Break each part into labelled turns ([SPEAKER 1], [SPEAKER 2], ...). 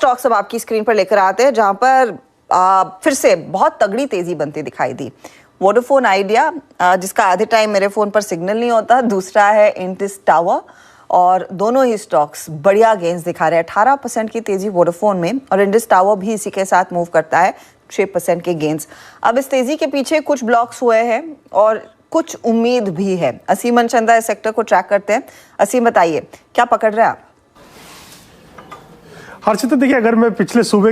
[SPEAKER 1] Stocks अब आपकी screen पर लेकर आते हैं जहां पर फिर से बहुत तगड़ी तेजी बनती दिखाई दी। वोडाफोन आइडिया, जिसका आधे टाइम मेरे फोन पर सिग्नल नहीं होता, दूसरा है इंडिस टावर, और दोनों ही स्टॉक्स बढ़िया गेंस दिखा रहे हैं। 18% की तेजी वोडाफोन में और इंडिस टावर भी इसी के साथ मूव करता है, 6% के गेंस। अब इस तेजी के पीछे कुछ ब्लॉक्स हुए हैं और कुछ उम्मीद भी है। असीम मनचंदा इस सेक्टर को ट्रैक करते हैं। असीम, बताइए क्या पकड़ रहे हैं आप?
[SPEAKER 2] हर्षित, देखिए, अगर मैं पिछले सुबह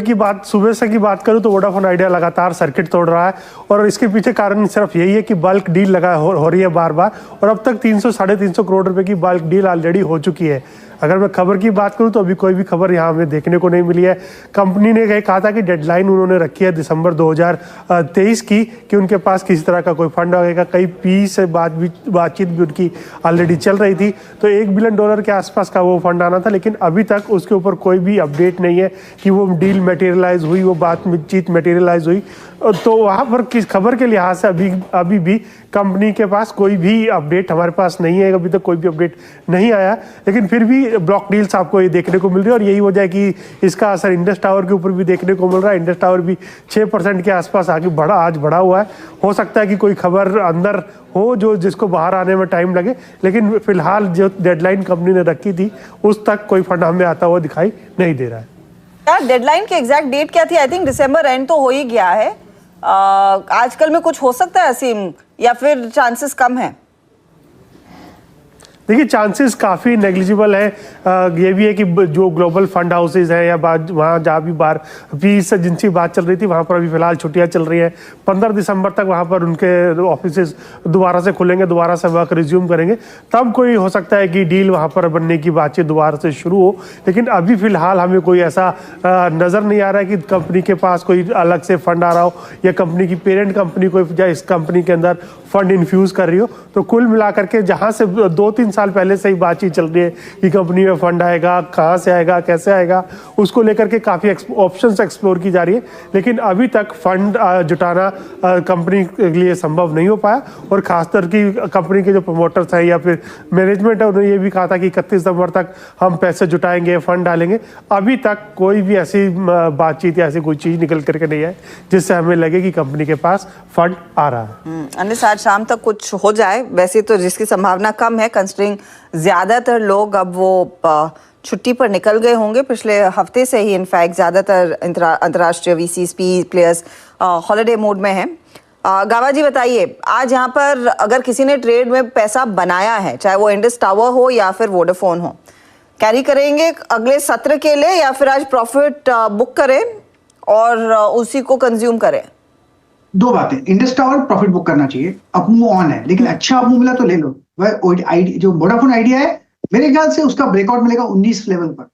[SPEAKER 2] से की बात करूं तो वोडाफोन आइडिया लगातार सर्किट तोड़ रहा है और इसके पीछे कारण सिर्फ यही है कि बल्क डील हो रही है बार बार, और अब तक 300-350 करोड़ रुपए की बल्क डील ऑलरेडी हो चुकी है। अगर मैं खबर की बात करूं तो अभी कोई भी खबर यहाँ हमें देखने को नहीं मिली है। कंपनी ने कहा था कि डेडलाइन उन्होंने रखी है दिसंबर 2023 की, कि उनके पास किसी तरह का कोई फंड आएगा। कई पी से बातचीत भी उनकी ऑलरेडी चल रही थी, तो $1 बिलियन के आसपास का वो फंड आना था, लेकिन अभी तक उसके ऊपर कोई भी अपडेट नहीं है कि वो डील मटेरियलाइज हुई, वो बातचीत मटेरियलाइज हुई। तो वहाँ पर किस खबर के लिहाज से अभी भी कंपनी के पास कोई भी अपडेट हमारे पास नहीं है। अभी तक कोई भी अपडेट नहीं आया, लेकिन फिर भी ब्लॉक डील्स आपको ये देखने को मिल रही है और यही वजह है कि इसका असर इंडस टावर के ऊपर भी देखने को मिल रहा है। इंडस टावर भी 6% के आसपास आगे आज बढ़ा हुआ है। हो सकता है कि कोई खबर अंदर हो जिसको बाहर आने में टाइम लगे, लेकिन फिलहाल जो डेडलाइन कंपनी ने रखी थी उस तक कोई फंड हमें आता हुआ दिखाई नहीं दे रहा है।
[SPEAKER 1] यार, डेडलाइन की एग्जैक्ट डेट क्या थी? आई थिंक दिसंबर एंड तो हो ही गया है। आजकल में कुछ हो सकता है असीम, या फिर चांसेस कम है?
[SPEAKER 2] देखिए, चांसेस काफ़ी नेग्लिजिबल है। ये भी है कि जो ग्लोबल फंड हाउसेज हैं या वहाँ जहाँ भी बार फीस से जिनकी बात चल रही थी वहाँ पर अभी फिलहाल छुट्टियाँ चल रही हैं। 15 दिसंबर तक वहाँ पर उनके ऑफिसेज दोबारा से खुलेंगे, दोबारा से वर्क रिज्यूम करेंगे, तब कोई हो सकता है कि डील वहाँ पर बनने की बातचीत दोबारा से शुरू हो। लेकिन अभी फिलहाल हमें कोई ऐसा नज़र नहीं आ रहा है कि कंपनी के पास कोई अलग से फंड आ रहा हो या कंपनी की पेरेंट कंपनी कोई इस कंपनी के अंदर फंड इन्फ्यूज़ कर रही हो। तो कुल मिलाकर के जहाँ से 2-3 साल पहले से ही बातचीत चल रही है कि कंपनी में फंड आएगा, कहाँ से आएगा, कैसे आएगा, उसको लेकर के काफ़ी ऑप्शंस एक्सप्लोर की जा रही है, लेकिन अभी तक फंड जुटाना कंपनी के लिए संभव नहीं हो पाया। और खासकर की कंपनी के जो प्रमोटर्स हैं या फिर मैनेजमेंट है, उन्होंने ये भी कहा था कि 31 दिसंबर तक हम पैसे जुटाएंगे, फंड डालेंगे। अभी तक कोई भी ऐसी बातचीत या ऐसी कोई चीज़ निकल करके नहीं है जिससे हमें लगे कि कंपनी के पास फंड आ रहा है।
[SPEAKER 1] अनिस, आज शाम तक कुछ हो जाए, वैसे तो जिसकी संभावना कम है, कंसिडरिंग ज्यादातर लोग अब वो छुट्टी पर निकल गए होंगे। पिछले हफ्ते से ही इनफैक्ट ज्यादातर अंतर्राष्ट्रीय वीसीपी प्लेयर्स हॉलिडे मोड में हैं। गावा जी, बताइए, आज यहाँ पर अगर किसी ने ट्रेड में पैसा बनाया है, चाहे वो इंडस टावर हो या फिर वोडाफोन हो, कैरी करेंगे अगले सत्र के लिए या फिर आज प्रॉफिट बुक करें और उसी को कंज्यूम करें?
[SPEAKER 3] दो बातें, इंडस टावर प्रॉफिट बुक करना चाहिए, अप मूव ऑन है, लेकिन अच्छा अप मूव मिला तो ले लो। जो वोडाफोन आइडिया है, मेरे ख्याल से उसका ब्रेकआउट मिलेगा 19 लेवल पर।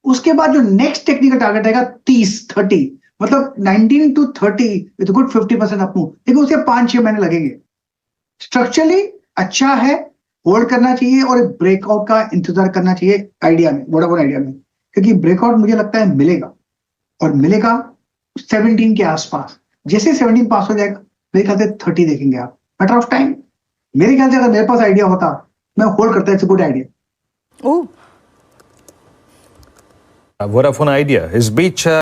[SPEAKER 3] उसके बाद जो नेक्स्ट टेक्निकल टारगेट आएगा 30 मतलब 19 to 30 with good 50% up move, लेकिन उसके 5-6 महीने लगेंगे। स्ट्रक्चरली अच्छा है, होल्ड करना चाहिए और ब्रेकआउट का इंतजार करना चाहिए आइडिया में, वोडाफोन आइडिया में, क्योंकि ब्रेकआउट मुझे लगता है मिलेगा और मिलेगा 17 के आसपास। जैसे 17 पास हो जाएगा, मेरे ख्याल से 30 देखेंगे आप। Matter of time. मेरे ख्याल से अगर मेरे पास आइडिया होता, मैं होल्ड करता, it's a good idea.
[SPEAKER 4] Vodafone idea इस बीच